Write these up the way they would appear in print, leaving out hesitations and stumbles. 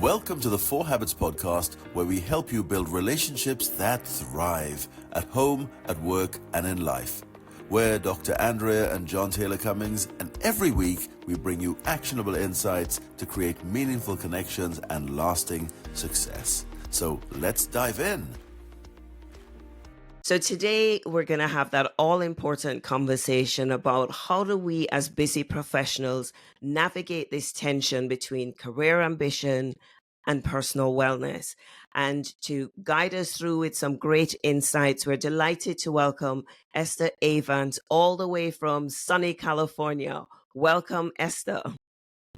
Welcome to the 4 Habits podcast, where we help you build relationships that thrive at home, at work, and in life. We're Dr. Andrea and John Taylor-Cummings, and every week we bring you actionable insights to create meaningful connections and lasting success. So let's dive in. So today we're going to have that all-important conversation about how do we as busy professionals navigate this tension between career ambition and personal wellness. And to guide us through with some great insights, we're delighted to welcome Esther Avant all the way from sunny California. Welcome, Esther.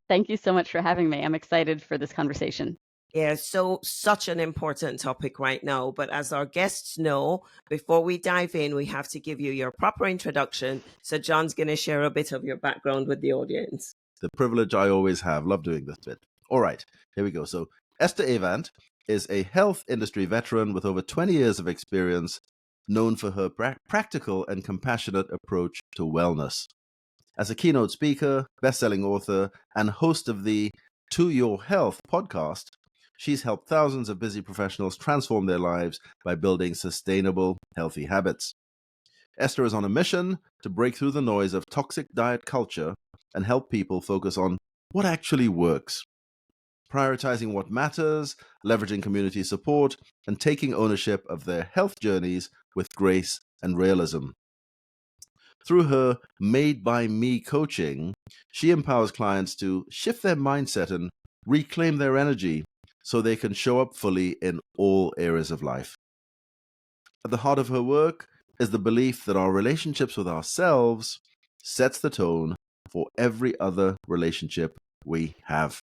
Thank you so much for having me. I'm excited for this conversation. Yeah, so such an important topic right now. But as our guests know, before we dive in, we have to give you your proper introduction. So John's going to share a bit of your background with the audience. The privilege I always have. Love doing this bit. All right, here we go. So Esther Avant is a health industry veteran with over 20 years of experience, known for her practical and compassionate approach to wellness. As a keynote speaker, best-selling author, and host of the To Your Health podcast, she's helped thousands of busy professionals transform their lives by building sustainable, healthy habits. Esther is on a mission to break through the noise of toxic diet culture and help people focus on what actually works, prioritizing what matters, leveraging community support, and taking ownership of their health journeys with grace and realism. Through her Made by Me coaching, she empowers clients to shift their mindset and reclaim their energy so they can show up fully in all areas of life. At the heart of her work is the belief that our relationships with ourselves sets the tone for every other relationship we have.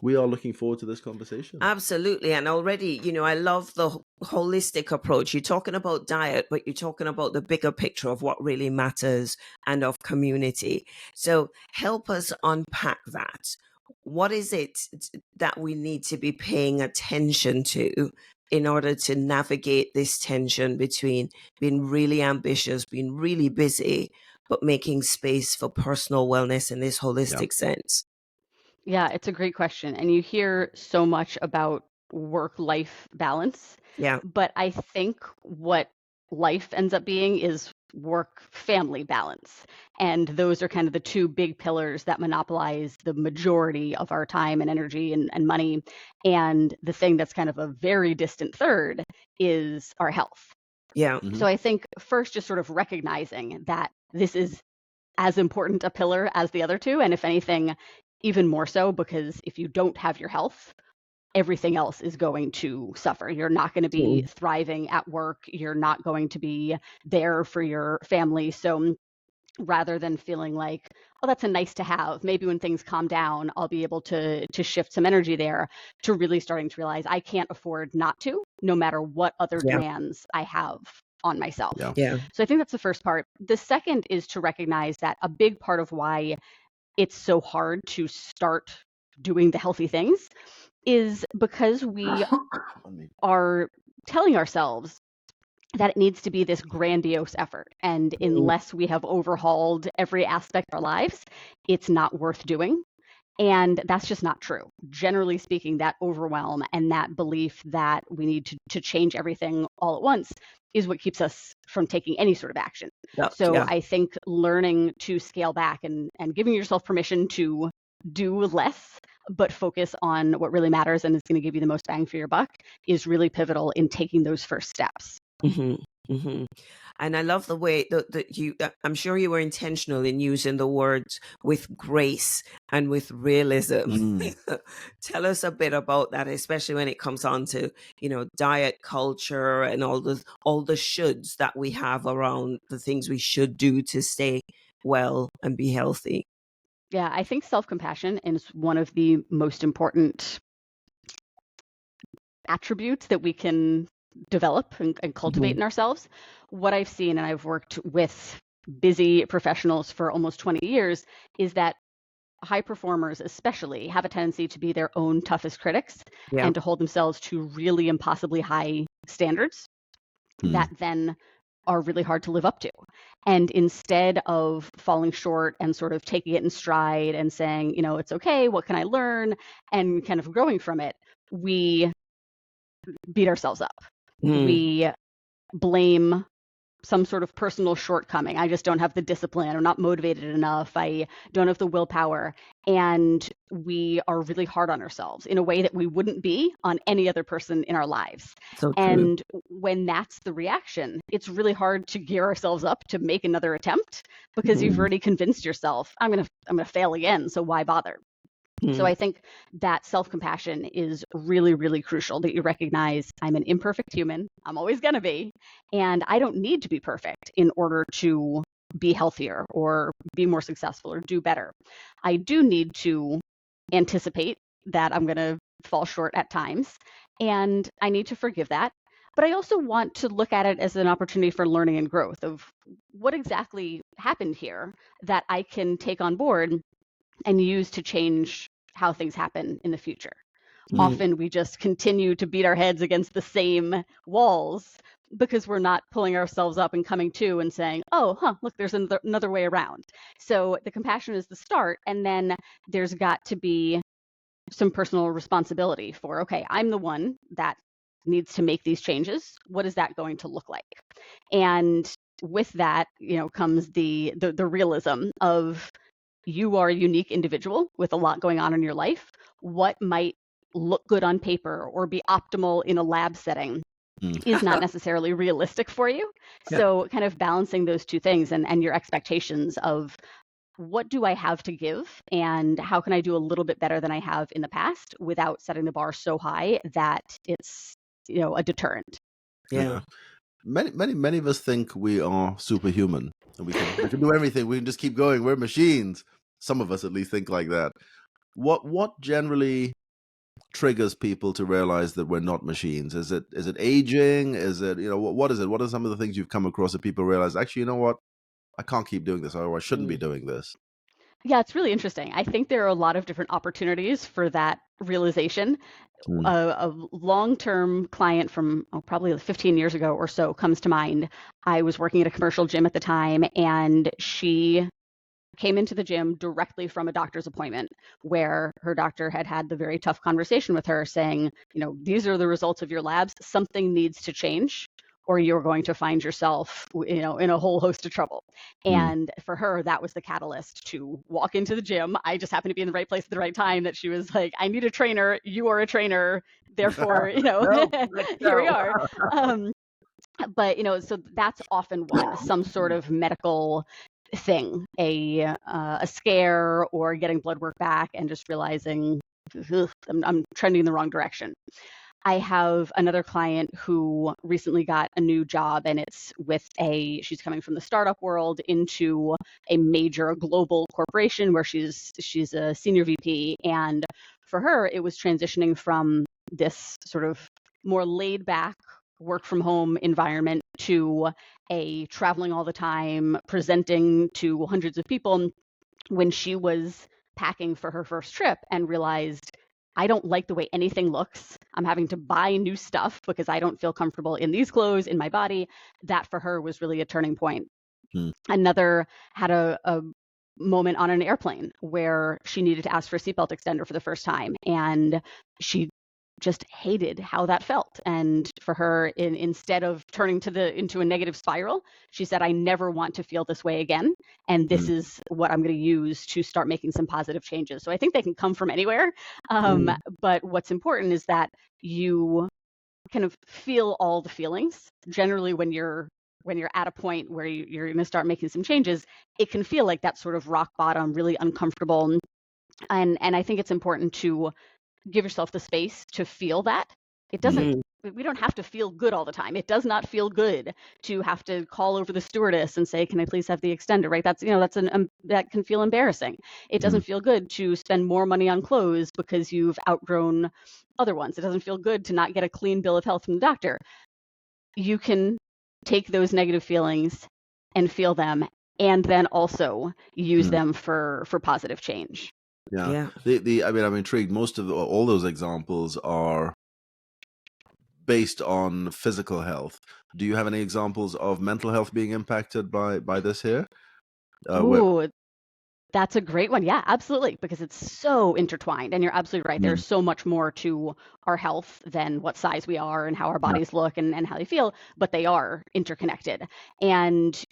We are looking forward to this conversation. Absolutely. And already, I love the holistic approach. You're talking about diet, but you're talking about the bigger picture of what really matters and of community. So help us unpack that. What is it that we need to be paying attention to in order to navigate this tension between being really ambitious, being really busy, but making space for personal wellness in this holistic sense? Yeah, it's a great question. And you hear so much about work-life balance. Yeah. But I think what life ends up being is work-family balance. And those are kind of the two big pillars that monopolize the majority of our time and energy and money. And the thing that's kind of a very distant third is our health. Yeah. So I think first just sort of recognizing that this is as important a pillar as the other two. And if anything, even more so, because if you don't have your health, everything else is going to suffer. You're not going to be thriving at work. You're not going to be there for your family. So rather than feeling like, oh, that's a nice to have, maybe when things calm down, I'll be able to shift some energy there, to really starting to realize I can't afford not to, no matter what other demands I have on myself. Yeah. So I think that's the first part. The second is to recognize that a big part of why it's so hard to start doing the healthy things is because we are telling ourselves that it needs to be this grandiose effort. And unless we have overhauled every aspect of our lives, it's not worth doing. And that's just not true. Generally speaking, that overwhelm and that belief that we need to change everything all at once is what keeps us from taking any sort of action. I think learning to scale back and giving yourself permission to do less, but focus on what really matters and is going to give you the most bang for your buck is really pivotal in taking those first steps. And I love the way that you, I'm sure you were intentional in using the words with grace and with realism. Tell us a bit about that, especially when it comes on to, diet culture and all the shoulds that we have around the things we should do to stay well and be healthy. Yeah, I think self-compassion is one of the most important attributes that we can develop and cultivate in ourselves. What I've seen, and I've worked with busy professionals for almost 20 years, is that high performers especially have a tendency to be their own toughest critics and to hold themselves to really impossibly high standards that then are really hard to live up to. And instead of falling short and sort of taking it in stride and saying, it's okay, what can I learn, and kind of growing from it, we beat ourselves up. We blame some sort of personal shortcoming. I just don't have the discipline. I'm not motivated enough. I don't have the willpower. And we are really hard on ourselves in a way that we wouldn't be on any other person in our lives. So true. And when that's the reaction, it's really hard to gear ourselves up to make another attempt because you've already convinced yourself, I'm gonna fail again, so why bother? So I think that self-compassion is really, really crucial, that you recognize I'm an imperfect human. I'm always going to be. And I don't need to be perfect in order to be healthier or be more successful or do better. I do need to anticipate that I'm going to fall short at times. And I need to forgive that. But I also want to look at it as an opportunity for learning and growth of what exactly happened here that I can take on board and use to change how things happen in the future. Often we just continue to beat our heads against the same walls because we're not pulling ourselves up and coming to and saying, look, there's another way around. So the compassion is the start, and then there's got to be some personal responsibility for, okay, I'm the one that needs to make these changes. What is that going to look like? And with that, comes the realism of, you are a unique individual with a lot going on in your life. What might look good on paper or be optimal in a lab setting is not necessarily realistic for you. Yeah. So kind of balancing those two things and your expectations of what do I have to give and how can I do a little bit better than I have in the past without setting the bar so high that it's, a deterrent. Yeah. Many of us think we are superhuman and we can do everything. We can just keep going. We're machines. Some of us at least think like that. What generally triggers people to realize that we're not machines? Is it aging? Is it, what is it? What are some of the things you've come across that people realize, actually, you know what? I can't keep doing this, or I shouldn't be doing this. Yeah, it's really interesting. I think there are a lot of different opportunities for that realization. A long-term client from probably 15 years ago or so comes to mind. I was working at a commercial gym at the time, and she came into the gym directly from a doctor's appointment where her doctor had the very tough conversation with her saying, these are the results of your labs. Something needs to change, or you're going to find yourself, in a whole host of trouble. And for her, that was the catalyst to walk into the gym. I just happened to be in the right place at the right time, that she was like, I need a trainer. You are a trainer. Therefore, here we are. But, so that's often one, some sort of medical thing, a scare or getting blood work back and just realizing I'm trending in the wrong direction. I have another client who recently got a new job, and it's with she's coming from the startup world into a major global corporation where she's a senior VP. And for her, it was transitioning from this sort of more laid back work from home environment to a traveling all the time, presenting to hundreds of people, when she was packing for her first trip and realized, I don't like the way anything looks. I'm having to buy new stuff because I don't feel comfortable in these clothes, in my body. That for her was really a turning point. Another had a moment on an airplane where she needed to ask for a seatbelt extender for the first time. And she just hated how that felt. And for her, instead of turning into a negative spiral, she said, I never want to feel this way again. And this is what I'm going to use to start making some positive changes. So I think they can come from anywhere. But what's important is that you kind of feel all the feelings. Generally, when you're at a point where you're going to start making some changes, it can feel like that sort of rock bottom, really uncomfortable. And I think it's important to give yourself the space to feel that. It doesn't, we don't have to feel good all the time. It does not feel good to have to call over the stewardess and say, can I please have the extender, right? That's, that can feel embarrassing. It doesn't feel good to spend more money on clothes because you've outgrown other ones. It doesn't feel good to not get a clean bill of health from the doctor. You can take those negative feelings and feel them, and then also use them for positive change. Yeah. I'm intrigued. Most of all those examples are based on physical health. Do you have any examples of mental health being impacted by this here? Ooh, that's a great one. Yeah, absolutely, because it's so intertwined. And you're absolutely right. There's so much more to our health than what size we are and how our bodies look and how they feel, but they are interconnected. And,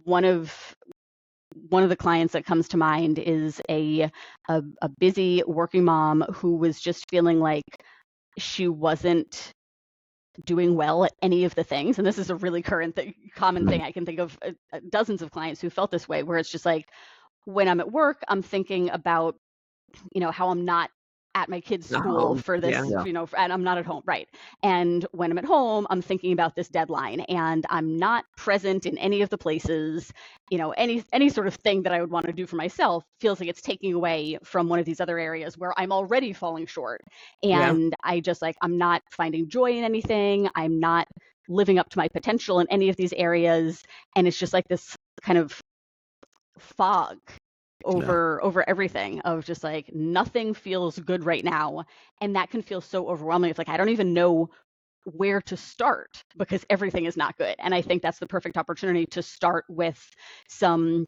one of the clients that comes to mind is a busy working mom who was just feeling like she wasn't doing well at any of the things. And this is a really common thing. I can think of dozens of clients who felt this way, where it's just like, when I'm at work, I'm thinking about, how I'm not at my kids' school for this, and I'm not at home, right? And when I'm at home, I'm thinking about this deadline, and I'm not present in any of the places, any sort of thing that I would want to do for myself feels like it's taking away from one of these other areas where I'm already falling short. And I just I'm not finding joy in anything. I'm not living up to my potential in any of these areas. And it's just like this kind of fog over everything of just like nothing feels good right now, and that can feel so overwhelming. It's like I don't even know where to start because everything is not good. And I think that's the perfect opportunity to start with some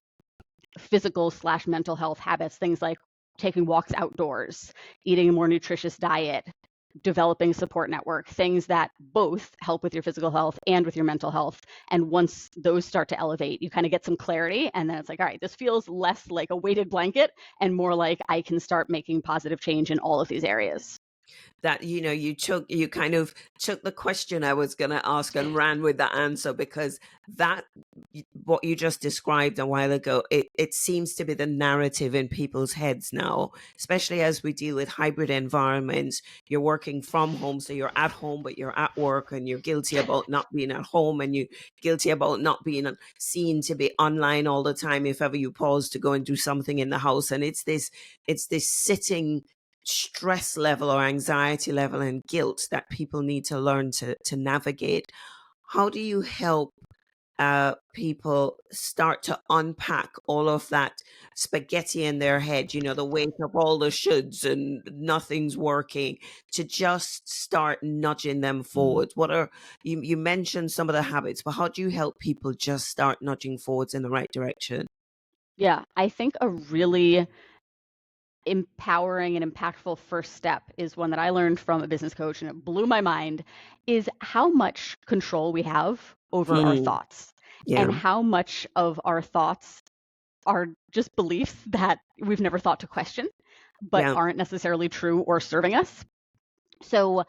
physical/mental health habits, things like taking walks outdoors, eating a more nutritious diet, developing a support network, things that both help with your physical health and with your mental health. And once those start to elevate, you kind of get some clarity. And then it's like, all right, this feels less like a weighted blanket and more like I can start making positive change in all of these areas. That you kind of took the question I was going to ask and ran with the answer, because that what you just described a while ago, it seems to be the narrative in people's heads now, especially as we deal with hybrid environments. You're working from home, so you're at home but you're at work, and you're guilty about not being at home, and you're guilty about not being seen to be online all the time if ever you pause to go and do something in the house. And it's this sitting stress level or anxiety level and guilt that people need to learn to navigate. How do you help people start to unpack all of that spaghetti in their head, the weight of all the shoulds and nothing's working, to just start nudging them forward? What are you mentioned some of the habits, but how do you help people just start nudging forwards in the right direction? Yeah, I think a really empowering and impactful first step is one that I learned from a business coach, and it blew my mind, is how much control we have over our thoughts, and how much of our thoughts are just beliefs that we've never thought to question, but aren't necessarily true or serving us. So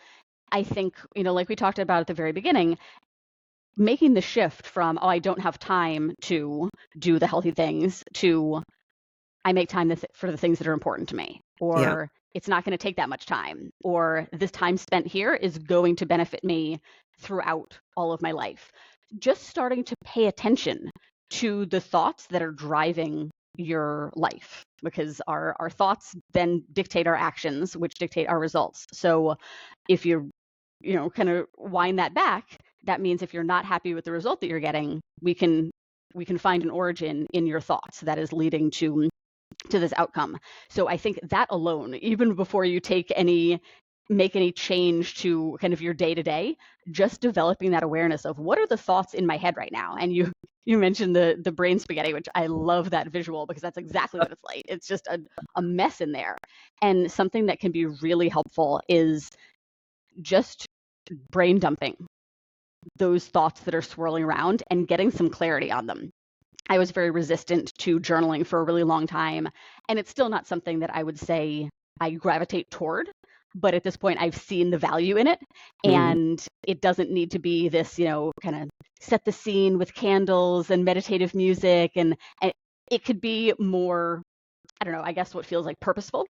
I think, like we talked about at the very beginning, making the shift from, I don't have time to do the healthy things, to I make time for the things that are important to me, or it's not going to take that much time, or this time spent here is going to benefit me throughout all of my life. Just starting to pay attention to the thoughts that are driving your life, because our thoughts then dictate our actions, which dictate our results. So if you kind of wind that back, that means if you're not happy with the result that you're getting, we can find an origin in your thoughts that is leading to this outcome. So I think that alone, even before you make any change to kind of your day to day, just developing that awareness of what are the thoughts in my head right now. And you mentioned the brain spaghetti, which I love that visual, because that's exactly what it's like. It's just a mess in there. And something that can be really helpful is just brain dumping those thoughts that are swirling around and getting some clarity on them. I was very resistant to journaling for a really long time, and it's still not something that I would say I gravitate toward. But at this point, I've seen the value in it, and it doesn't need to be this, kind of set the scene with candles and meditative music, and it could be more, I don't know, I guess what feels like purposeful.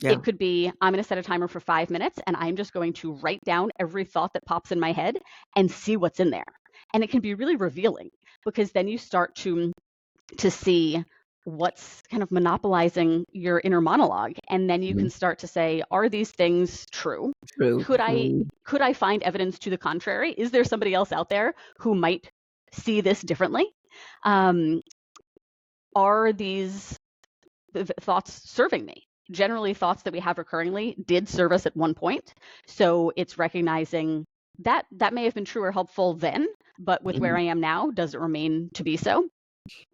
It could be, I'm going to set a timer for 5 minutes, and I'm just going to write down every thought that pops in my head and see what's in there. And it can be really revealing, because then you start to see what's kind of monopolizing your inner monologue, and then you can start to say, are these things true? Could I find evidence to the contrary? Is there somebody else out there who might see this differently? Are these thoughts serving me? Generally, thoughts that we have recurringly did serve us at one point. So it's recognizing that may have been true or helpful then, but with where I am now, does it remain to be so?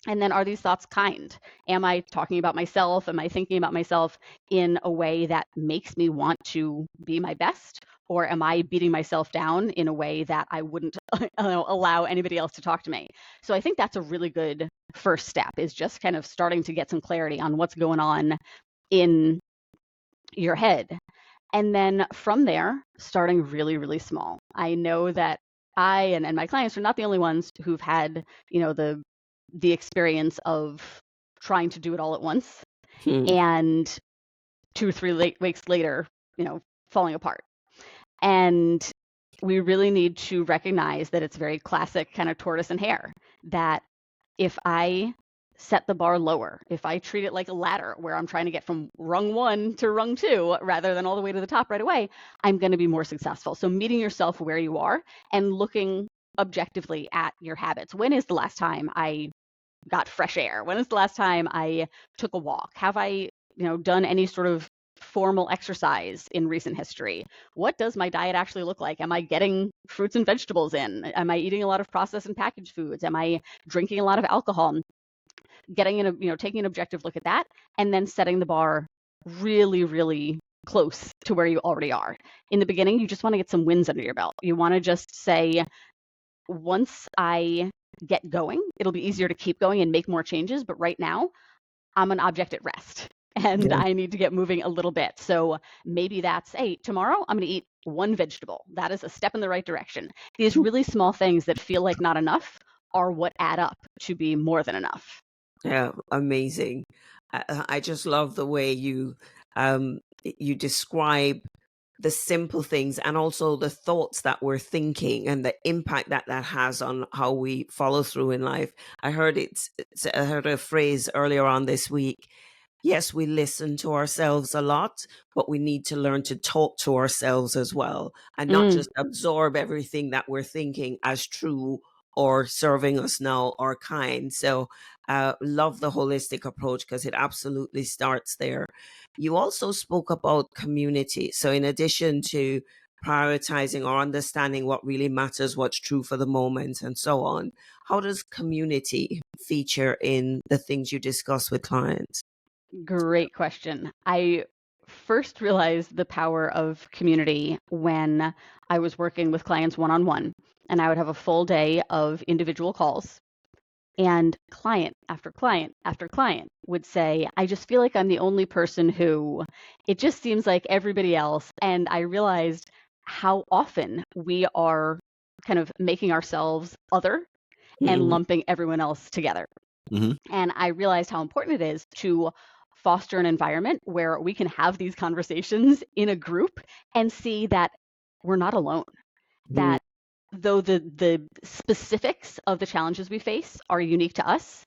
And then, are these thoughts kind? Am I talking about myself? Am I thinking about myself in a way that makes me want to be my best? Or am I beating myself down in a way that I wouldn't allow anybody else to talk to me? So I think that's a really good first step, is just kind of starting to get some clarity on what's going on in your head. And then from there, starting really, really small. I know that I and my clients are not the only ones who've had, the experience of trying to do it all at once and 2 or 3 weeks later, falling apart. And we really need to recognize that it's very classic kind of tortoise and hare, that if I set the bar lower, if I treat it like a ladder where I'm trying to get from rung 1 to rung 2 rather than all the way to the top right away, I'm going to be more successful. So meeting yourself where you are and looking objectively at your habits. When is the last time I got fresh air? When is the last time I took a walk? Have I, done any sort of formal exercise in recent history? What does my diet actually look like? Am I getting fruits and vegetables in? Am I eating a lot of processed and packaged foods? Am I drinking a lot of alcohol? Getting taking an objective look at that, and then setting the bar really, really close to where you already are. In the beginning, you just want to get some wins under your belt. You want to just say, once I get going, it'll be easier to keep going and make more changes. But right now, I'm an object at rest and I need to get moving a little bit. So maybe that's, hey, tomorrow I'm going to eat 1 vegetable. That is a step in the right direction. These really small things that feel like not enough are what add up to be more than enough. Yeah, amazing. I just love the way you describe the simple things and also the thoughts that we're thinking and the impact that has on how we follow through in life. I heard I heard a phrase earlier on this week. Yes, we listen to ourselves a lot, but we need to learn to talk to ourselves as well and not just absorb everything that we're thinking as true or serving us now or kind. So love the holistic approach because it absolutely starts there. You also spoke about community. So in addition to prioritizing or understanding what really matters, what's true for the moment and so on, how does community feature in the things you discuss with clients? Great question. I first realized the power of community when I was working with clients one-on-one, and I would have a full day of individual calls. And client after client after client would say, I just feel like I'm the only person who, it just seems like everybody else. And I realized how often we are kind of making ourselves other and lumping everyone else together. And I realized how important it is to foster an environment where we can have these conversations in a group and see that we're not alone. That though the specifics of the challenges we face are unique to us,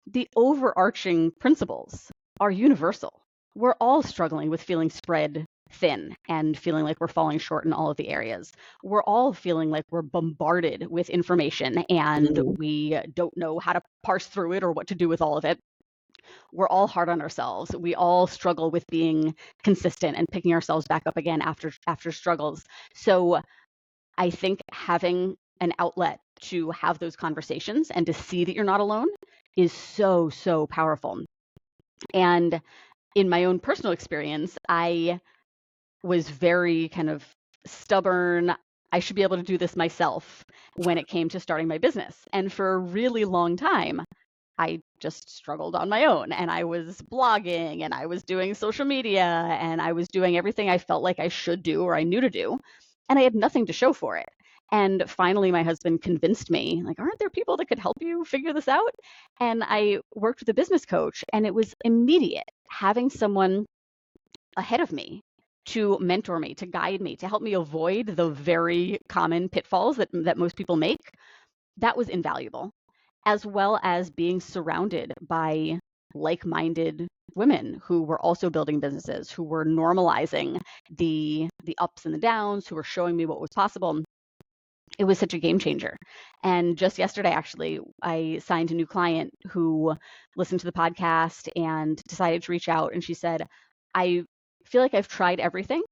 the overarching principles are universal. We're all struggling with feeling spread thin and feeling like we're falling short in all of the areas. We're all feeling like we're bombarded with information and we don't know how to parse through it or what to do with all of it. We're all hard on ourselves. We all struggle with being consistent and picking ourselves back up again after struggles. So I think having an outlet to have those conversations and to see that you're not alone is so, so powerful. And in my own personal experience, I was very kind of stubborn. I should be able to do this myself when it came to starting my business. And for a really long time, I just struggled on my own, and I was blogging and I was doing social media and I was doing everything I felt like I should do or I knew to do. And I had nothing to show for it. And finally, my husband convinced me, like, aren't there people that could help you figure this out? And I worked with a business coach, and it was immediate having someone ahead of me to mentor me, to guide me, to help me avoid the very common pitfalls that most people make. That was invaluable, as well as being surrounded by like-minded women who were also building businesses, who were normalizing the ups and the downs, who were showing me what was possible. It was such a game changer. And just yesterday, actually, I signed a new client who listened to the podcast and decided to reach out. And she said, I feel like I've tried everything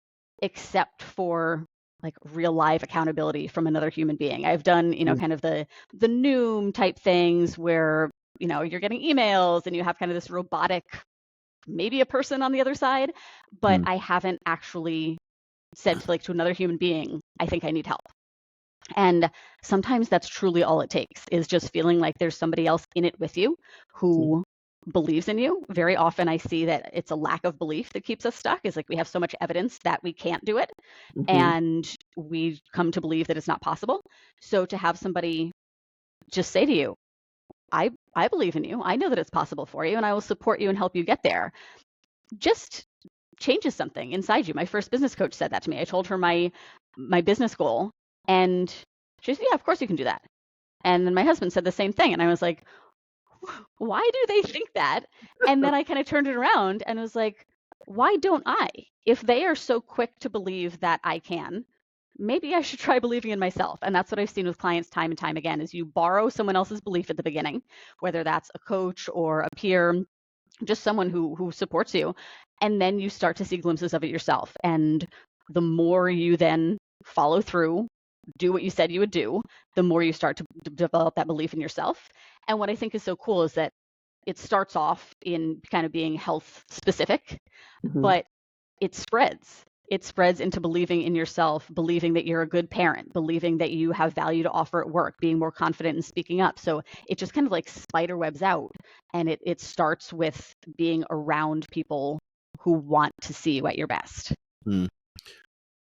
except for like real live accountability from another human being. I've done, kind of the Noom type things where, you're getting emails and you have kind of this robotic, maybe a person on the other side, but I haven't actually said to another human being, I think I need help. And sometimes that's truly all it takes, is just feeling like there's somebody else in it with you who believes in you. Very often I see that it's a lack of belief that keeps us stuck. Is like we have so much evidence that we can't do it, and we come to believe that it's not possible. So to have somebody just say to you, I believe in you. I know that it's possible for you, and I will support you and help you get there, just changes something inside you. My first business coach said that to me. I told her my business goal, and she said, yeah, of course you can do that. And then my husband said the same thing. And I was like, why do they think that? And then I kind of turned it around and was like, why don't I? If they are so quick to believe that I can, maybe I should try believing in myself. And that's what I've seen with clients time and time again, is you borrow someone else's belief at the beginning, whether that's a coach or a peer, just someone who supports you. And then you start to see glimpses of it yourself. And the more you then follow through, do what you said you would do, the more you start to develop that belief in yourself. And what I think is so cool is that it starts off in kind of being health specific, but it spreads. It spreads into believing in yourself, believing that you're a good parent, believing that you have value to offer at work, being more confident in speaking up. So it just kind of like spider webs out, and it starts with being around people who want to see you at your best.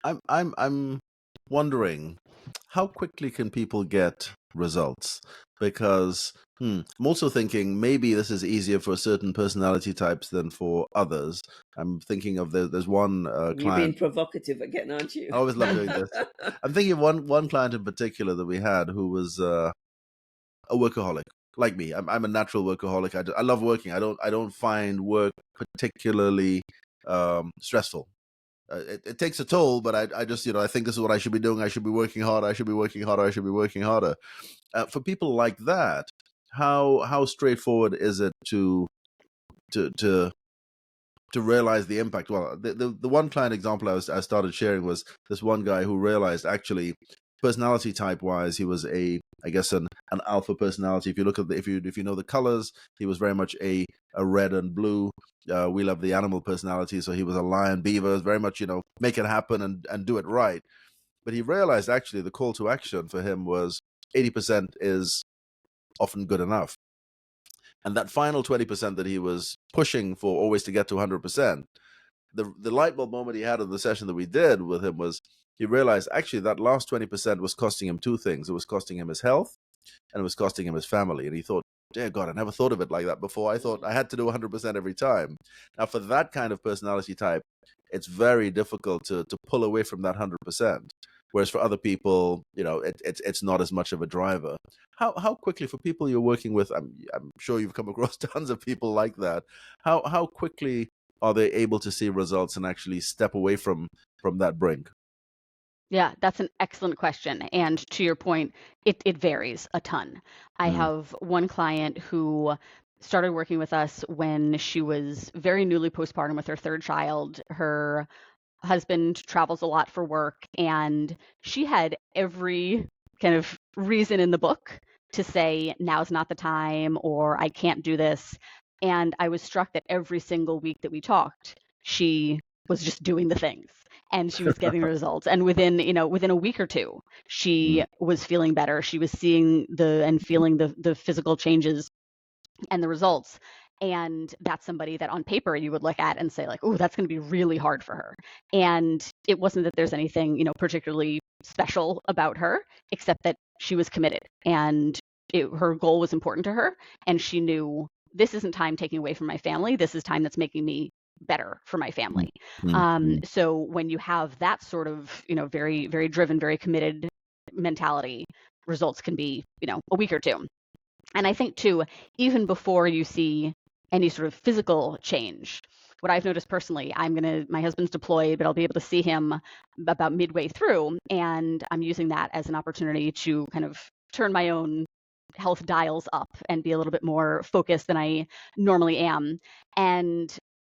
I'm wondering, how quickly can people get results? Because I'm also thinking maybe this is easier for certain personality types than for others. I'm thinking of there's one client. You're being provocative again, aren't you? I always love doing this. I'm thinking of one client in particular that we had who was a workaholic, like me. I'm a natural workaholic. I love working. I don't find work particularly stressful. It takes a toll, but I just, I think this is what I should be doing. I should be working harder. I should be working harder. I should be working harder. For people like that, how straightforward is it to realize the impact? Well, the one client example I started sharing was this one guy who realized, actually, personality type wise, he was an alpha personality. If you look at if you know the colors, he was very much a red and blue. We love the animal personality, so he was a lion, beaver, very much, make it happen and do it right. But he realized, actually, the call to action for him was 80% is often good enough. And that final 20% that he was pushing for always to get to 100%, the light bulb moment he had in the session that we did with him was, he realized, actually, that last 20% was costing him two things. It was costing him his health, and it was costing him his family. And he thought, dear God, I never thought of it like that before. I thought I had to do 100% every time. Now, for that kind of personality type, it's very difficult to pull away from that 100%. Whereas for other people, it's not as much of a driver. How quickly, for people you're working with, I'm sure you've come across tons of people like that. How quickly are they able to see results and actually step away from that brink? Yeah, that's an excellent question. And to your point, it varies a ton. I have one client who started working with us when she was very newly postpartum with her third child. Her husband travels a lot for work, and she had every kind of reason in the book to say, now's not the time, or I can't do this. And I was struck that every single week that we talked, she was just doing the things, and she was getting the results. And within a week or two, she was feeling better. She was seeing and feeling the physical changes and the results. And that's somebody that on paper you would look at and say, like, oh, that's going to be really hard for her. And it wasn't that there's anything, particularly special about her, except that she was committed, and her goal was important to her. And she knew, this isn't time taking away from my family. This is time that's making me better for my family. So when you have that sort of, very, very driven, very committed mentality, results can be, a week or two. And I think too, even before you see any sort of physical change, what I've noticed personally, my husband's deployed, but I'll be able to see him about midway through. And I'm using that as an opportunity to kind of turn my own health dials up and be a little bit more focused than I normally am. And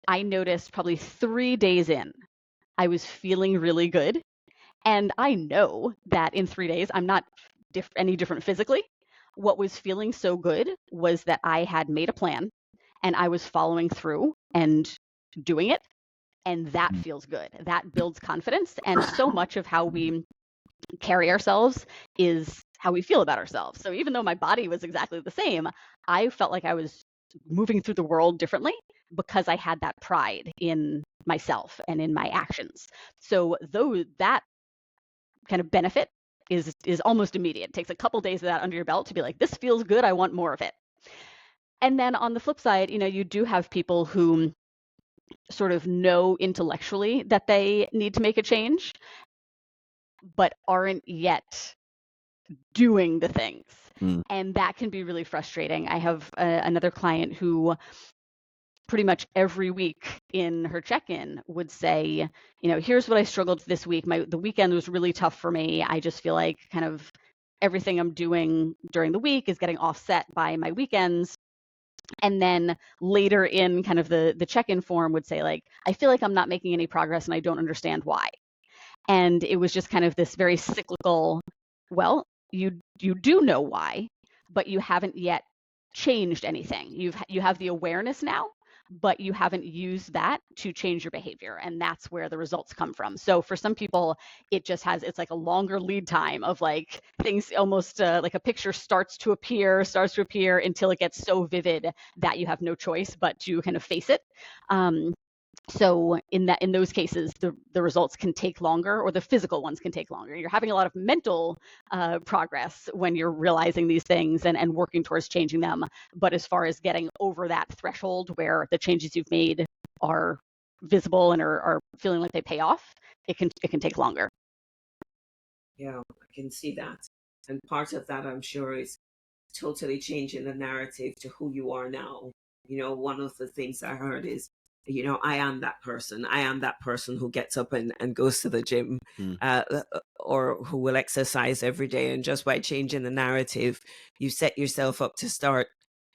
I noticed probably 3 days in, I was feeling really good. And I know that in 3 days, I'm not any different physically. What was feeling so good was that I had made a plan and I was following through and doing it. And that feels good. That builds confidence. And so much of how we carry ourselves is how we feel about ourselves. So even though my body was exactly the same, I felt like I was moving through the world differently because I had that pride in myself and in my actions. So though that kind of benefit is almost immediate. It takes a couple days of that under your belt to be like, this feels good, I want more of it. And then on the flip side, you do have people who sort of know intellectually that they need to make a change, but aren't yet doing the things. And that can be really frustrating. I have another client who pretty much every week in her check-in would say, here's what I struggled this week. The weekend was really tough for me. I just feel like kind of everything I'm doing during the week is getting offset by my weekends. And then later in kind of the check-in form would say, like, I feel like I'm not making any progress and I don't understand why. And it was just kind of this very cyclical, well, you do know why, but you haven't yet changed anything. You have the awareness now, but you haven't used that to change your behavior. And that's where the results come from. So for some people, it's like a longer lead time of like things almost like a picture starts to appear until it gets so vivid that you have no choice but to kind of face it. So in those cases, the results can take longer, or the physical ones can take longer. You're having a lot of mental progress when you're realizing these things and working towards changing them. But as far as getting over that threshold where the changes you've made are visible and are feeling like they pay off, it can take longer. Yeah, I can see that. And part of that, I'm sure, is totally changing the narrative to who you are now. One of the things I heard is, I am that person. I am that person who gets up and goes to the gym, or who will exercise every day. And just by changing the narrative, you set yourself up to start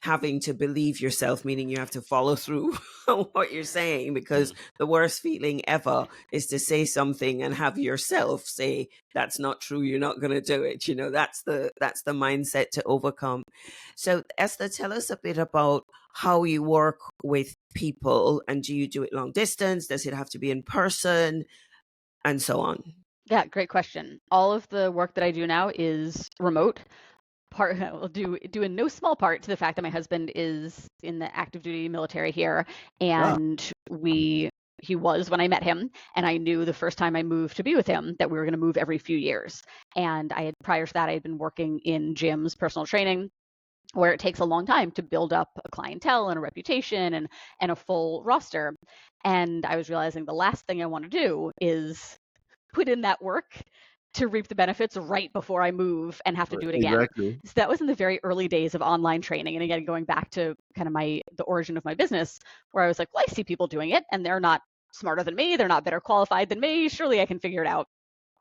having to believe yourself, meaning you have to follow through on what you're saying, because the worst feeling ever is to say something and have yourself say, that's not true, you're not going to do it. That's the mindset to overcome. So Esther, tell us a bit about how you work with people, and do you do it long distance? Does it have to be in person, and so on? Yeah, great question. All of the work that I do now is remote. Due in no small part to the fact that my husband is in the active duty military here, and he was when I met him, and I knew the first time I moved to be with him that we were going to move every few years. And prior to that, I had been working in gyms, personal training, where it takes a long time to build up a clientele and a reputation and a full roster. And I was realizing the last thing I want to do is put in that work to reap the benefits right before I move and have to do it again. Exactly. So that was in the very early days of online training. And again, going back to kind of the origin of my business, where I was like, well, I see people doing it and they're not smarter than me. They're not better qualified than me. Surely I can figure it out.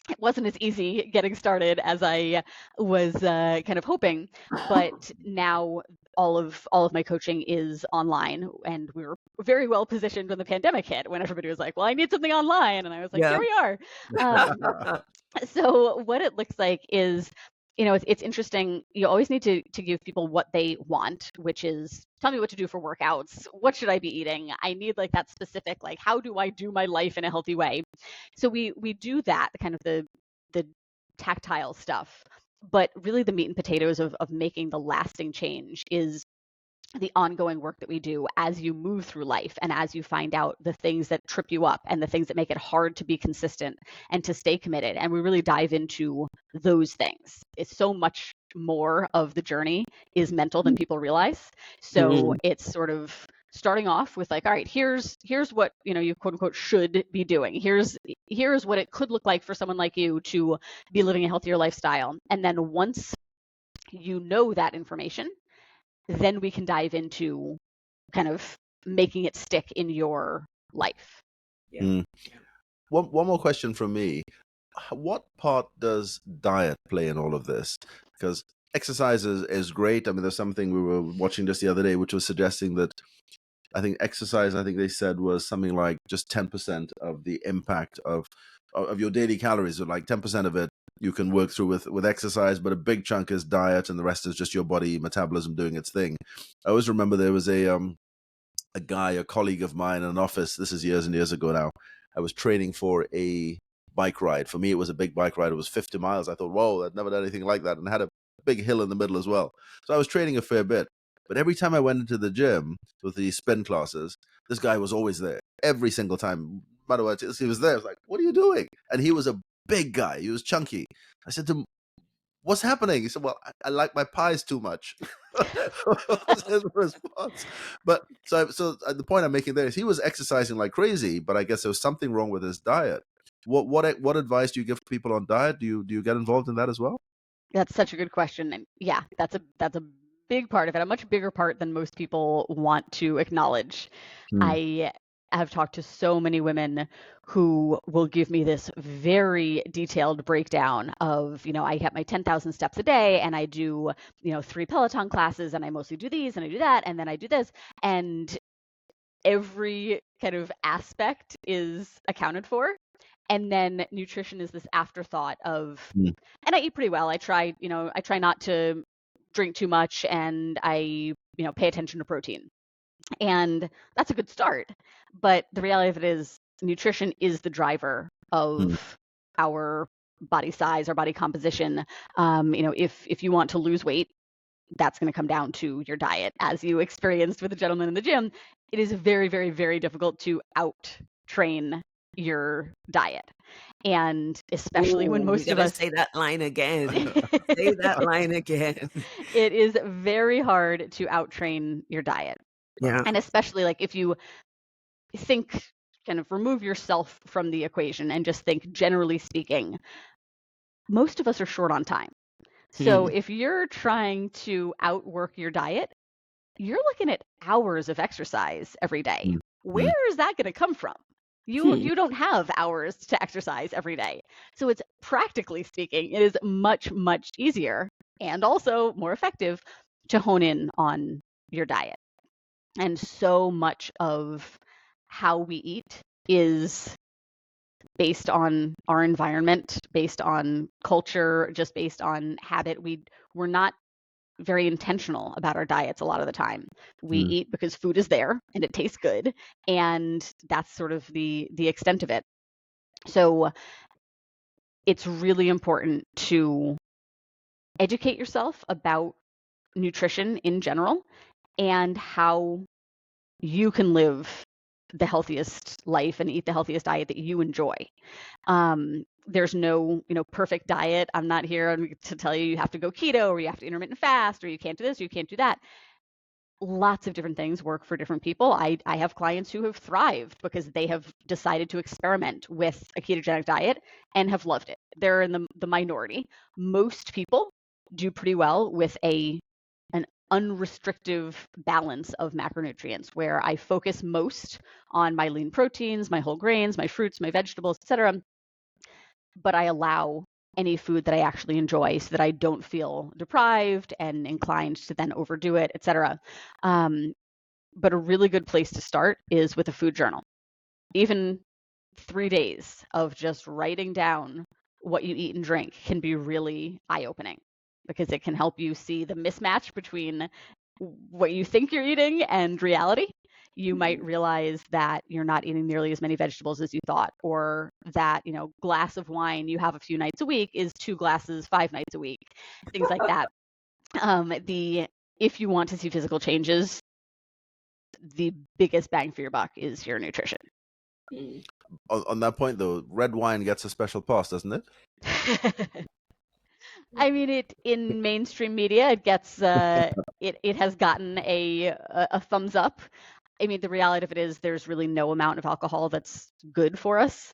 It wasn't as easy getting started as I was kind of hoping, but now all of my coaching is online, and we were very well positioned when the pandemic hit, when everybody was like, well, I need something online. And I was like, here we are. So what it looks like is, it's interesting. You always need to give people what they want, which is, tell me what to do for workouts. What should I be eating? I need like that specific, like, how do I do my life in a healthy way? So we do that, kind of the tactile stuff. But really the meat and potatoes of making the lasting change is the ongoing work that we do as you move through life and as you find out the things that trip you up and the things that make it hard to be consistent and to stay committed. And we really dive into those things. It's so much more of the journey is mental than people realize. So it's sort of starting off with like, all right, here's what, you quote unquote should be doing. Here's what it could look like for someone like you to be living a healthier lifestyle. And then once you know that information, then we can dive into kind of making it stick in your life. One more question from me. What part does diet play in all of this? Because exercise is great. I mean, there's something we were watching just the other day, which was suggesting that I think exercise, I think they said, was something like just 10% of the impact of of your daily calories, or like 10% of it you can work through with exercise, but a big chunk is diet, and the rest is just your body metabolism doing its thing. I always remember there was a guy, a colleague of mine in an office. This is years and years ago now. I was training for a bike ride. For me, it was a big bike ride. It was 50 miles. I thought, whoa, I'd never done anything like that, and had a big hill in the middle as well. So I was training a fair bit. But every time I went into the gym with the spin classes, this guy was always there. Every single time, no matter what, he was there. I was like, what are you doing? And he was a big guy. He was chunky. I said to him, what's happening? He said, well, I like my pies too much. Was his response. But so the point I'm making there is he was exercising like crazy, but I guess there was something wrong with his diet. What advice do you give people on diet? Do you get involved in that as well? That's such a good question. And yeah, that's a big part of it, a much bigger part than most people want to acknowledge. I have talked to so many women who will give me this very detailed breakdown of, I get my 10,000 steps a day, and I do, 3 Peloton classes, and I mostly do these and I do that, and then I do this. And every kind of aspect is accounted for. And then nutrition is this afterthought of, and I eat pretty well. I try not to drink too much, and I, pay attention to protein. And that's a good start. But the reality of it is nutrition is the driver of our body size, our body composition. If you want to lose weight, that's going to come down to your diet. As you experienced with the gentleman in the gym, it is very, very, very difficult to out-train your diet. And especially when most of us say that line again. Say that line again. It is very hard to out-train your diet. Yeah. And especially like if you think, kind of remove yourself from the equation and just think, generally speaking, most of us are short on time. So if you're trying to outwork your diet, you're looking at hours of exercise every day. Where is that going to come from? You don't have hours to exercise every day. So it's, practically speaking, it is much, much easier and also more effective to hone in on your diet. And so much of how we eat is based on our environment, based on culture, just based on habit. We're not very intentional about our diets a lot of the time. We eat because food is there and it tastes good, and that's sort of the extent of it. So it's really important to educate yourself about nutrition in general and how you can live the healthiest life and eat the healthiest diet that you enjoy. There's no, perfect diet. I'm not here to tell you have to go keto, or you have to intermittent fast, or you can't do this, or you can't do that. Lots of different things work for different people. I have clients who have thrived because they have decided to experiment with a ketogenic diet and have loved it. They're in the minority. Most people do pretty well with an unrestrictive balance of macronutrients, where I focus most on my lean proteins, my whole grains, my fruits, my vegetables, etc. But I allow any food that I actually enjoy so that I don't feel deprived and inclined to then overdo it, etc. But a really good place to start is with a food journal. Even 3 days of just writing down what you eat and drink can be really eye-opening, because it can help you see the mismatch between what you think you're eating and reality. You might realize that you're not eating nearly as many vegetables as you thought, or that, glass of wine you have a few nights a week is 2 glasses 5 nights a week, things like that. If you want to see physical changes, the biggest bang for your buck is your nutrition. On that point, though, red wine gets a special pass, doesn't it? I mean, it in mainstream media, it gets it has gotten a thumbs up. I mean, the reality of it is there's really no amount of alcohol that's good for us.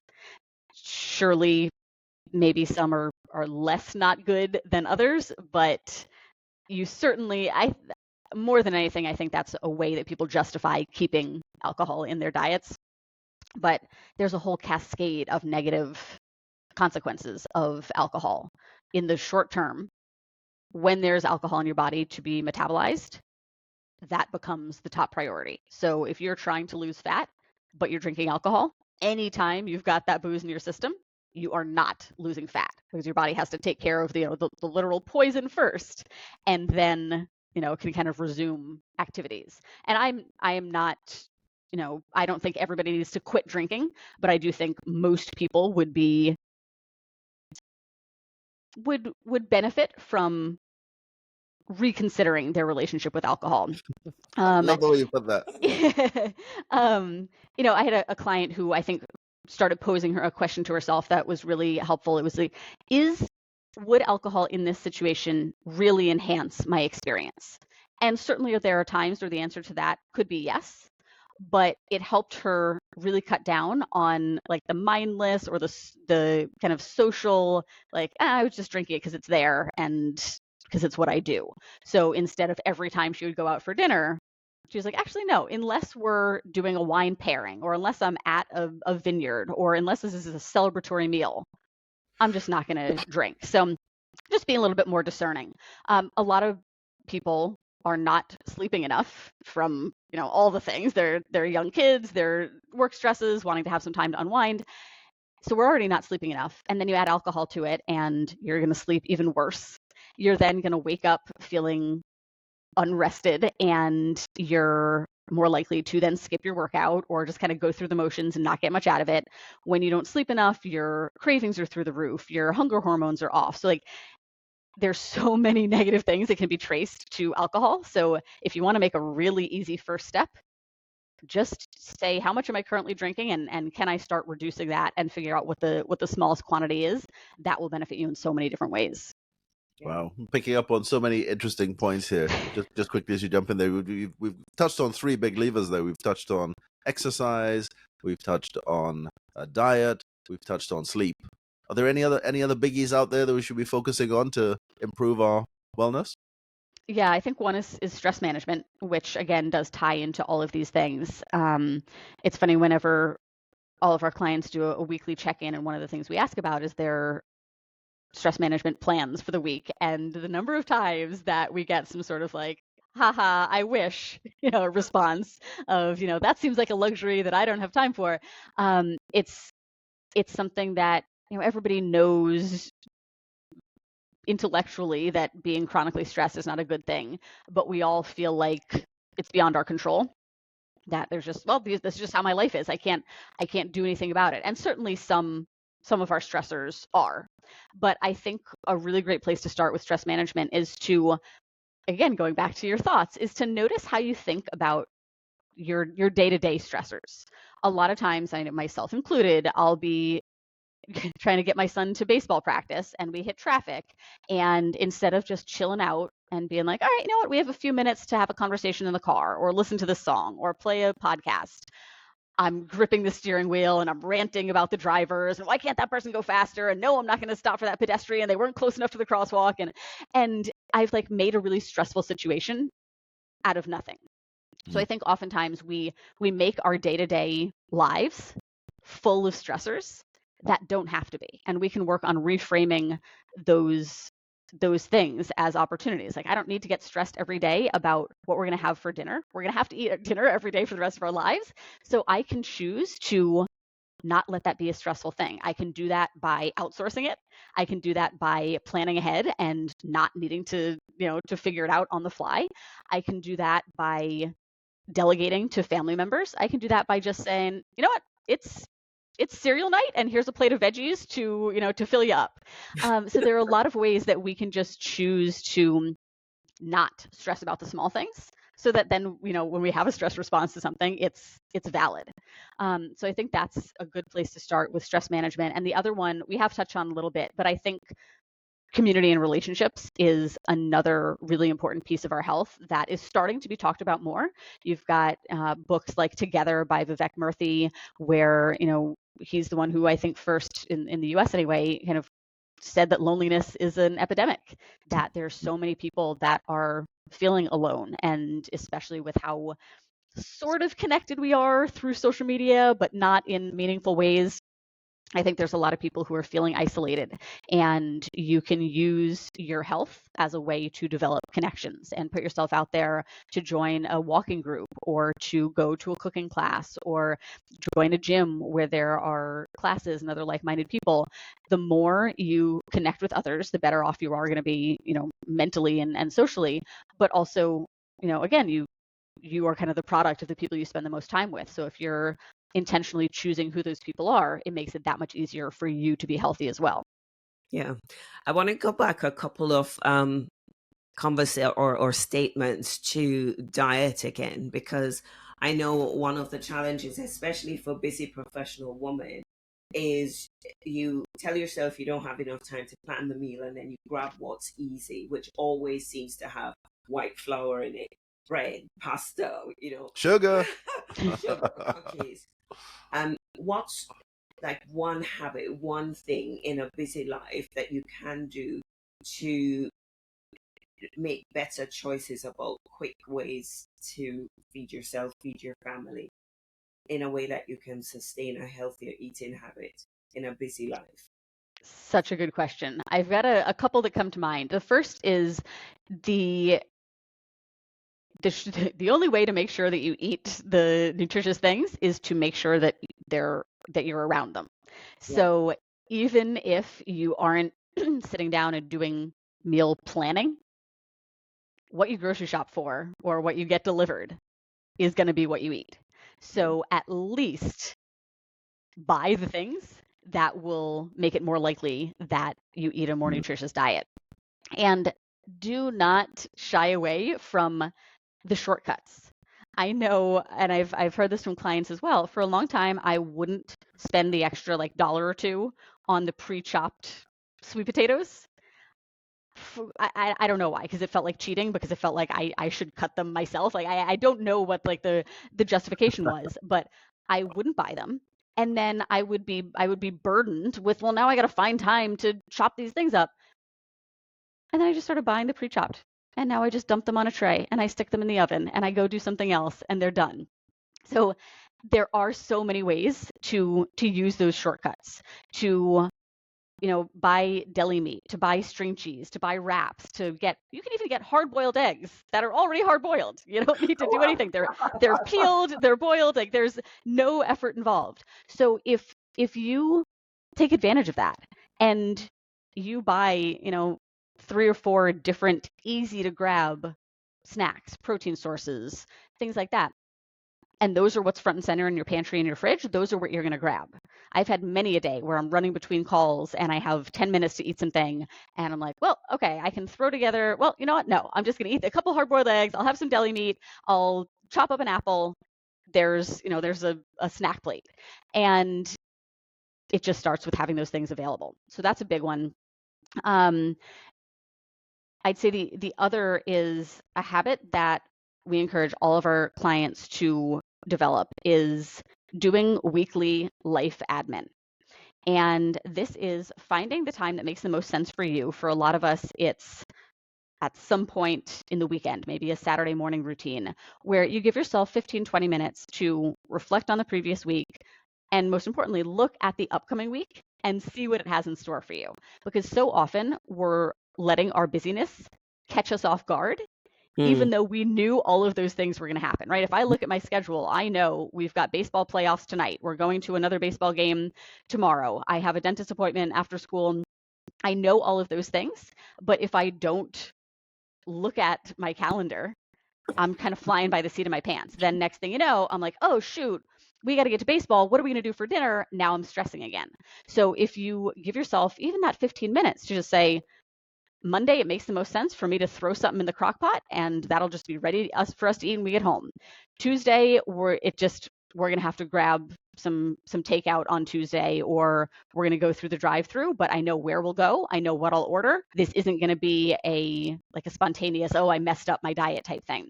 Surely, maybe some are less not good than others, but you certainly, more than anything, I think that's a way that people justify keeping alcohol in their diets. But there's a whole cascade of negative consequences of alcohol. In the short term, when there's alcohol in your body to be metabolized, that becomes the top priority. So if you're trying to lose fat, but you're drinking alcohol, anytime you've got that booze in your system, you are not losing fat, because your body has to take care of the literal poison first, and then can kind of resume activities. And I am not, I don't think everybody needs to quit drinking, but I do think most people would benefit from reconsidering their relationship with alcohol. Love the way you put that. I had a client who I think started posing a question to herself that was really helpful. It was like, would alcohol in this situation really enhance my experience? And certainly there are times where the answer to that could be yes, but it helped her really cut down on like the mindless or the kind of social, like, I was just drinking it because it's there and because it's what I do. So instead of every time she would go out for dinner, she was like, actually, no, unless we're doing a wine pairing, or unless I'm at a vineyard, or unless this is a celebratory meal, I'm just not going to drink. So just being a little bit more discerning. A lot of people are not sleeping enough from, all the things. They're young kids, their work stresses, wanting to have some time to unwind. So we're already not sleeping enough. And then you add alcohol to it and you're going to sleep even worse. You're then going to wake up feeling unrested, and you're more likely to then skip your workout or just kind of go through the motions and not get much out of it. When you don't sleep enough, your cravings are through the roof, your hunger hormones are off. So like, there's so many negative things that can be traced to alcohol. So if you want to make a really easy first step, just say, how much am I currently drinking, and can I start reducing that and figure out what the smallest quantity is? That will benefit you in so many different ways. Wow, picking up on so many interesting points here. Just quickly as you jump in there, we've touched on three big levers there. We've touched on exercise, we've touched on diet, we've touched on sleep. Are there any other biggies out there that we should be focusing on to improve our wellness? Yeah, I think one is stress management, which again does tie into all of these things. It's funny, whenever all of our clients do a weekly check-in, and one of the things we ask about is their stress management plans for the week, and the number of times that we get some sort of like, haha, I wish, response of, that seems like a luxury that I don't have time for. It's something that, everybody knows intellectually that being chronically stressed is not a good thing, but we all feel like it's beyond our control, that there's just, well, this is just how my life is. I can't do anything about it. And certainly some of our stressors are. But I think a really great place to start with stress management is to, again, going back to your thoughts, is to notice how you think about your day-to-day stressors. A lot of times, I know myself included, I'll be trying to get my son to baseball practice and we hit traffic, and instead of just chilling out and being like, all right, you know what, we have a few minutes to have a conversation in the car or listen to this song or play a podcast, I'm gripping the steering wheel and I'm ranting about the drivers and why can't that person go faster, and no, I'm not going to stop for that pedestrian, they weren't close enough to the crosswalk, and I've like made a really stressful situation out of nothing. So I think oftentimes we make our day-to-day lives full of stressors that don't have to be, and we can work on reframing those things as opportunities. Like, I don't need to get stressed every day about what we're going to have for dinner. We're going to have to eat dinner every day for the rest of our lives. So I can choose to not let that be a stressful thing. I can do that by outsourcing it. I can do that by planning ahead and not needing to, to figure it out on the fly. I can do that by delegating to family members. I can do that by just saying, you know what, it's cereal night and here's a plate of veggies to, to fill you up. So there are a lot of ways that we can just choose to not stress about the small things, so that then, when we have a stress response to something, it's valid. So I think that's a good place to start with stress management. And the other one we have touched on a little bit, but I think community and relationships is another really important piece of our health that is starting to be talked about more. You've got books like Together by Vivek Murthy, where, he's the one who I think first in the US anyway, kind of said that loneliness is an epidemic, that there's so many people that are feeling alone, and especially with how sort of connected we are through social media, but not in meaningful ways. I think there's a lot of people who are feeling isolated, and you can use your health as a way to develop connections and put yourself out there to join a walking group or to go to a cooking class or join a gym where there are classes and other like-minded people. The more you connect with others, the better off you are going to be, mentally and socially, but also, again, you are kind of the product of the people you spend the most time with. So if you're intentionally choosing who those people are, it makes it that much easier for you to be healthy as well. Yeah. I want to go back a couple of conversations or statements to diet again, because I know one of the challenges, especially for busy professional women, is you tell yourself you don't have enough time to plan the meal, and then you grab what's easy, which always seems to have white flour in it, bread, pasta, Sugar. sugar, cookies. What's like one habit, one thing in a busy life that you can do to make better choices about quick ways to feed yourself, feed your family, in a way that you can sustain a healthier eating habit in a busy life? Such a good question. I've got a couple that come to mind. The first is the only way to make sure that you eat the nutritious things is to make sure that you're around them. So even if you aren't sitting down and doing meal planning, what you grocery shop for or what you get delivered is going to be what you eat. So at least buy the things that will make it more likely that you eat a more nutritious diet. And do not shy away from the shortcuts. I know, and I've heard this from clients as well. For a long time, I wouldn't spend the extra like $1 or $2 on the pre-chopped sweet potatoes. I don't know why, because it felt like cheating, because it felt like I should cut them myself. Like I don't know what like the justification was, but I wouldn't buy them. And then I would be burdened with, well, now I got to find time to chop these things up. And then I just started buying the pre-chopped. And now I just dump them on a tray and I stick them in the oven and I go do something else and they're done. So there are so many ways to use those shortcuts, to buy deli meat, to buy string cheese, to buy wraps, you can even get hard-boiled eggs that are already hard-boiled. You don't need to do anything. They're peeled, they're boiled, like there's no effort involved. So if you take advantage of that and you buy, 3 or 4 different easy to grab snacks, protein sources, things like that, and those are what's front and center in your pantry and your fridge, those are what you're going to grab. I've had many a day where I'm running between calls and I have 10 minutes to eat something and I'm like, well, okay, I can throw together, well, you know what? No, I'm just going to eat a couple hard-boiled eggs. I'll have some deli meat. I'll chop up an apple. There's a snack plate. And it just starts with having those things available. So that's a big one. I'd say the other is a habit that we encourage all of our clients to develop is doing weekly life admin. And this is finding the time that makes the most sense for you. For a lot of us, it's at some point in the weekend, maybe a Saturday morning routine, where you give yourself 15, 20 minutes to reflect on the previous week, and most importantly, look at the upcoming week and see what it has in store for you. Because so often we're letting our busyness catch us off guard, even though we knew all of those things were going to happen, right? If I look at my schedule, I know we've got baseball playoffs tonight. We're going to another baseball game tomorrow. I have a dentist appointment after school. I know all of those things, but if I don't look at my calendar, I'm kind of flying by the seat of my pants. Then next thing you know, I'm like, oh, shoot, we got to get to baseball. What are we going to do for dinner? Now I'm stressing again. So if you give yourself even that 15 minutes to just say, Monday, it makes the most sense for me to throw something in the crock pot and that'll just be ready for us to eat when we get home. Tuesday, we're going to have to grab some takeout on Tuesday, or we're going to go through the drive-through, but I know where we'll go. I know what I'll order. This isn't going to be a spontaneous, oh, I messed up my diet type thing.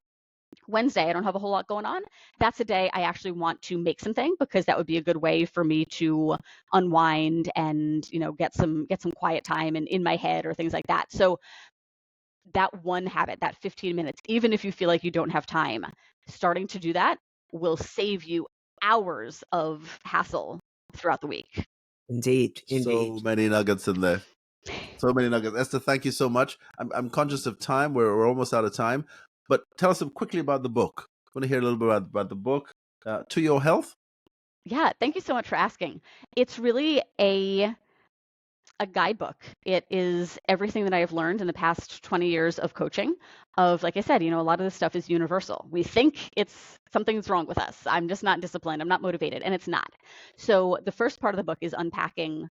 Wednesday, I don't have a whole lot going on. That's a day I actually want to make something, because that would be a good way for me to unwind and, get some quiet time in my head or things like that. So that one habit, that 15 minutes, even if you feel like you don't have time, starting to do that will save you hours of hassle throughout the week. Indeed, indeed. So many nuggets in there. So many nuggets. Esther, thank you so much. I'm conscious of time. We're almost out of time. But tell us quickly about the book. I want to hear a little bit about the book. To Your Health. Yeah, thank you so much for asking. It's really a guidebook. It is everything that I have learned in the past 20 years of coaching of, like I said, a lot of this stuff is universal. We think it's something's wrong with us. I'm just not disciplined. I'm not motivated, and it's not. So the first part of the book is unpacking,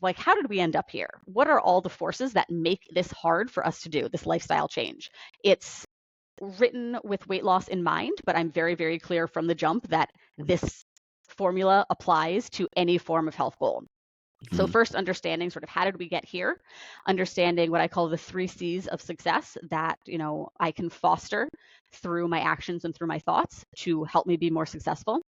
like, how did we end up here? What are all the forces that make this hard for us to do, this lifestyle change? It's written with weight loss in mind, but I'm very, very clear from the jump that this formula applies to any form of health goal. So first, understanding sort of how did we get here, understanding what I call the 3 C's of success that, I can foster through my actions and through my thoughts to help me be more successful.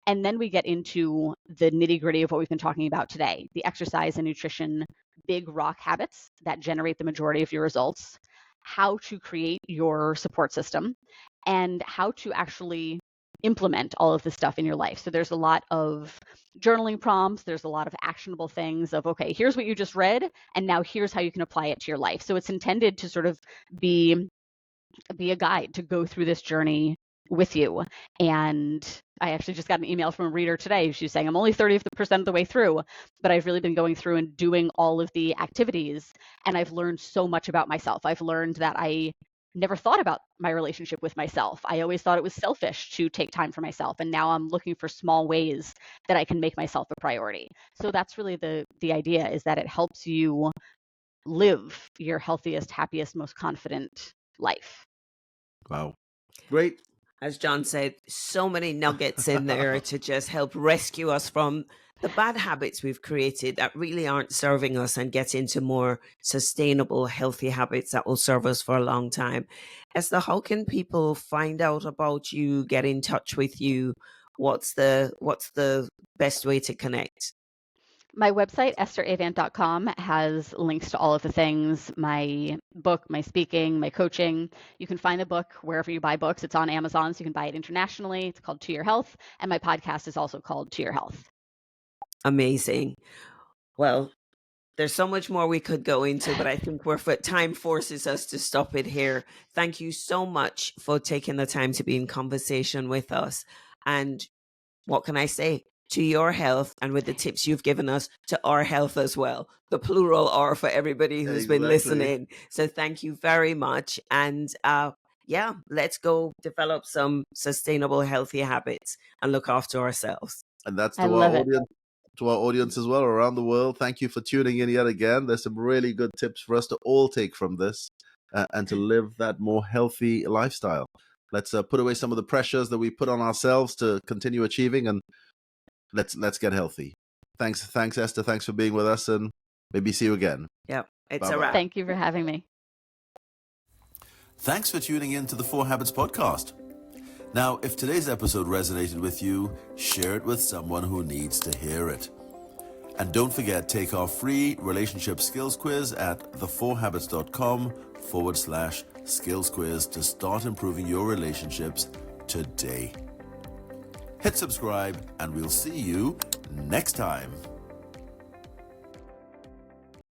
And then we get into the nitty gritty of what we've been talking about today, the exercise and nutrition, big rock habits that generate the majority of your results, how to create your support system, and how to actually implement all of this stuff in your life. So there's a lot of journaling prompts. There's a lot of actionable things of, okay, here's what you just read, and now here's how you can apply it to your life. So it's intended to sort of be a guide to go through this journey with you. And I actually just got an email from a reader today. She's saying, I'm only 30% of the way through, but I've really been going through and doing all of the activities. And I've learned so much about myself. I've learned that I never thought about my relationship with myself. I always thought it was selfish to take time for myself. And now I'm looking for small ways that I can make myself a priority. So that's really the idea, is that it helps you live your healthiest, happiest, most confident life. Wow. Great. As John said, so many nuggets in there to just help rescue us from the bad habits we've created that really aren't serving us and get into more sustainable, healthy habits that will serve us for a long time. Esther, how can people find out about you, get in touch with you? What's the best way to connect? My website, estheravant.com, has links to all of the things, my book, my speaking, my coaching. You can find the book wherever you buy books. It's on Amazon, so you can buy it internationally. It's called To Your Health, and my podcast is also called To Your Health. Amazing. Well, there's so much more we could go into, but I think time forces us to stop it here. Thank you so much for taking the time to be in conversation with us. And what can I say? To your health, and with the tips you've given us, to our health as well. The plural R for everybody who's been listening. So thank you very much. And let's go develop some sustainable, healthy habits and look after ourselves. And that's to our audience as well around the world. Thank you for tuning in yet again. There's some really good tips for us to all take from this and to live that more healthy lifestyle. Let's put away some of the pressures that we put on ourselves to continue achieving, and let's get healthy. Thanks, Esther. Thanks for being with us, and maybe see you again. Yep, it's Bye-bye. a wrap. Thank you for having me. Thanks for tuning in to the 4 Habits podcast. Now, if today's episode resonated with you, share it with someone who needs to hear it. And don't forget, take our free relationship skills quiz at the4habits.com/skills quiz to start improving your relationships today. Hit subscribe, and we'll see you next time.